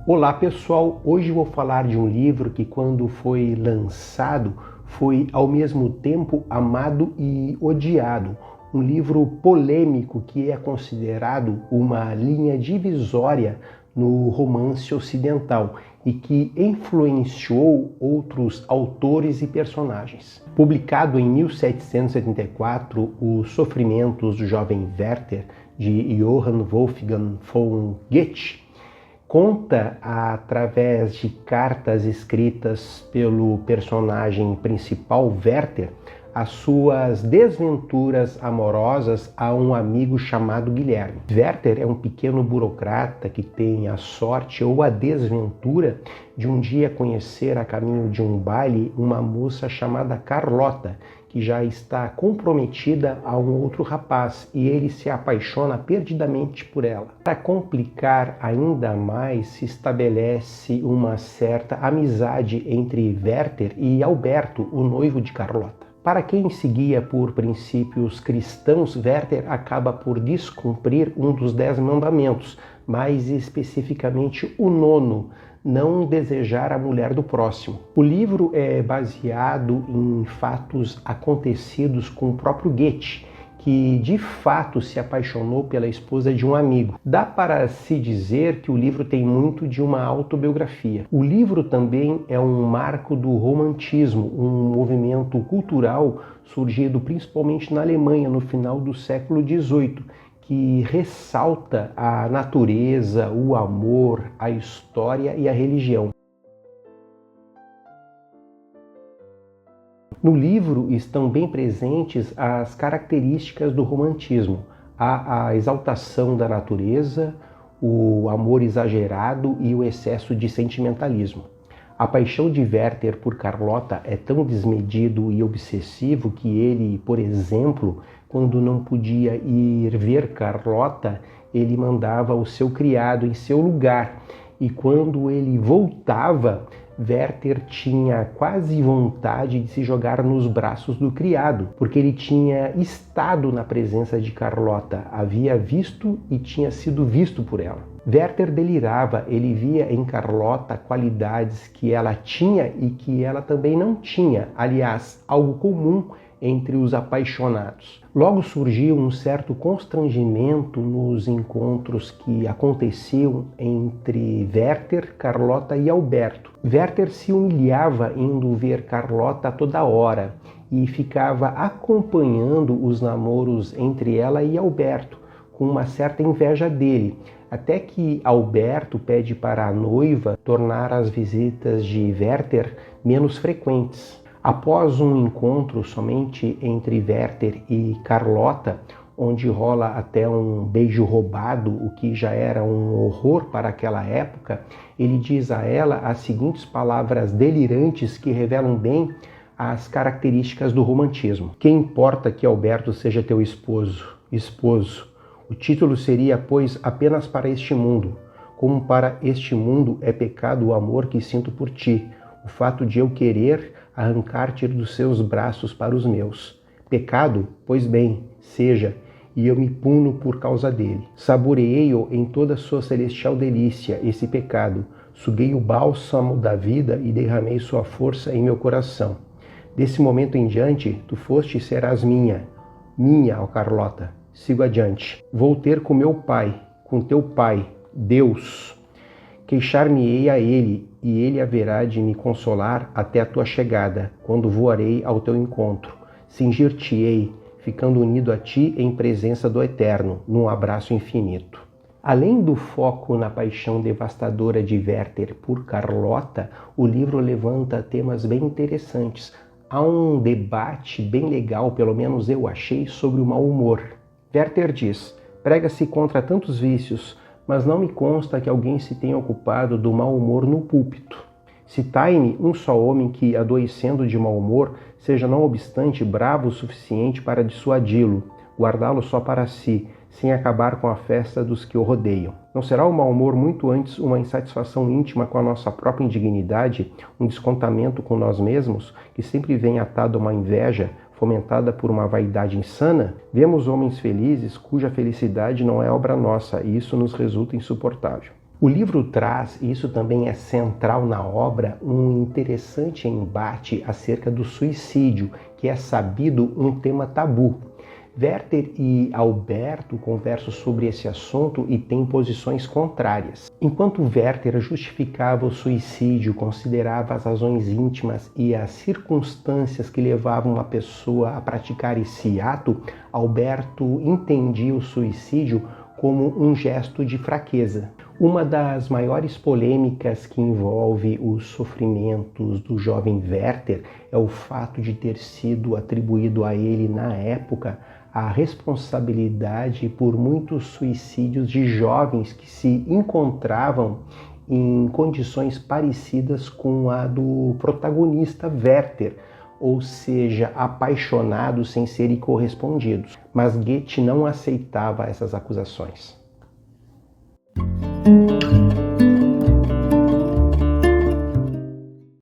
Olá pessoal, hoje vou falar de um livro que quando foi lançado foi ao mesmo tempo amado e odiado. Um livro polêmico que é considerado uma linha divisória no romance ocidental e que influenciou outros autores e personagens. Publicado em 1774, Os Sofrimentos do Jovem Werther, de Johann Wolfgang von Goethe, conta, através de cartas escritas pelo personagem principal, Werther, as suas desventuras amorosas a um amigo chamado Guilherme. Werther é um pequeno burocrata que tem a sorte ou a desventura de um dia conhecer a caminho de um baile uma moça chamada Carlota, que já está comprometida a um outro rapaz, e ele se apaixona perdidamente por ela. Para complicar ainda mais, se estabelece uma certa amizade entre Werther e Alberto, o noivo de Carlota. Para quem seguia por princípios cristãos, Werther acaba por descumprir um dos 10 mandamentos, mais especificamente o 9º, não desejar a mulher do próximo. O livro é baseado em fatos acontecidos com o próprio Goethe, que de fato se apaixonou pela esposa de um amigo. Dá para se dizer que o livro tem muito de uma autobiografia. O livro também é um marco do romantismo, um movimento cultural surgido principalmente na Alemanha no final do século XVIII, que ressalta a natureza, o amor, a história e a religião. No livro estão bem presentes as características do romantismo, a exaltação da natureza, o amor exagerado e o excesso de sentimentalismo. A paixão de Werther por Carlota é tão desmedido e obsessivo que ele, por exemplo, quando não podia ir ver Carlota, ele mandava o seu criado em seu lugar. E quando ele voltava, Werther tinha quase vontade de se jogar nos braços do criado, porque ele tinha estado na presença de Carlota, havia visto e tinha sido visto por ela. Werther delirava, ele via em Carlota qualidades que ela tinha e que ela também não tinha, aliás, algo comum entre os apaixonados. Logo surgiu um certo constrangimento nos encontros que aconteciam entre Werther, Carlota e Alberto. Werther se humilhava indo ver Carlota a toda hora e ficava acompanhando os namoros entre ela e Alberto, com uma certa inveja dele, até que Alberto pede para a noiva tornar as visitas de Werther menos frequentes. Após um encontro somente entre Werther e Carlota, onde rola até um beijo roubado, o que já era um horror para aquela época, ele diz a ela as seguintes palavras delirantes que revelam bem as características do romantismo. Que importa que Alberto seja teu esposo? Esposo. O título seria, pois, apenas para este mundo. Como para este mundo é pecado o amor que sinto por ti, o fato de eu querer arrancar-te dos seus braços para os meus. Pecado? Pois bem, seja, e eu me puno por causa dele. Saboreei-o em toda a sua celestial delícia, esse pecado. Suguei o bálsamo da vida e derramei sua força em meu coração. Desse momento em diante, tu foste e serás minha, ó Carlota. Sigo adiante. Vou ter com meu pai, com teu pai, Deus. Queixar-me-ei a ele, e ele haverá de me consolar até a tua chegada, quando voarei ao teu encontro. Cingir-te-ei, ficando unido a ti em presença do Eterno, num abraço infinito. Além do foco na paixão devastadora de Werther por Carlota, o livro levanta temas bem interessantes. Há um debate bem legal, pelo menos eu achei, sobre o mau humor. Werther diz: prega-se contra tantos vícios, mas não me consta que alguém se tenha ocupado do mau humor no púlpito. Citai-me um só homem que, adoecendo de mau humor, seja não obstante bravo o suficiente para dissuadi-lo, guardá-lo só para si, sem acabar com a festa dos que o rodeiam. Não será o mau humor muito antes uma insatisfação íntima com a nossa própria indignidade, um descontamento com nós mesmos, que sempre vem atado a uma inveja, fomentada por uma vaidade insana? Vemos homens felizes cuja felicidade não é obra nossa, e isso nos resulta insuportável. O livro traz, e isso também é central na obra, um interessante embate acerca do suicídio, que é sabido um tema tabu. Werther e Alberto conversam sobre esse assunto e têm posições contrárias. Enquanto Werther justificava o suicídio, considerava as razões íntimas e as circunstâncias que levavam uma pessoa a praticar esse ato, Alberto entendia o suicídio como um gesto de fraqueza. Uma das maiores polêmicas que envolve os sofrimentos do jovem Werther é o fato de ter sido atribuído a ele, na época, a responsabilidade por muitos suicídios de jovens que se encontravam em condições parecidas com a do protagonista Werther, ou seja, apaixonados sem serem correspondidos. Mas Goethe não aceitava essas acusações.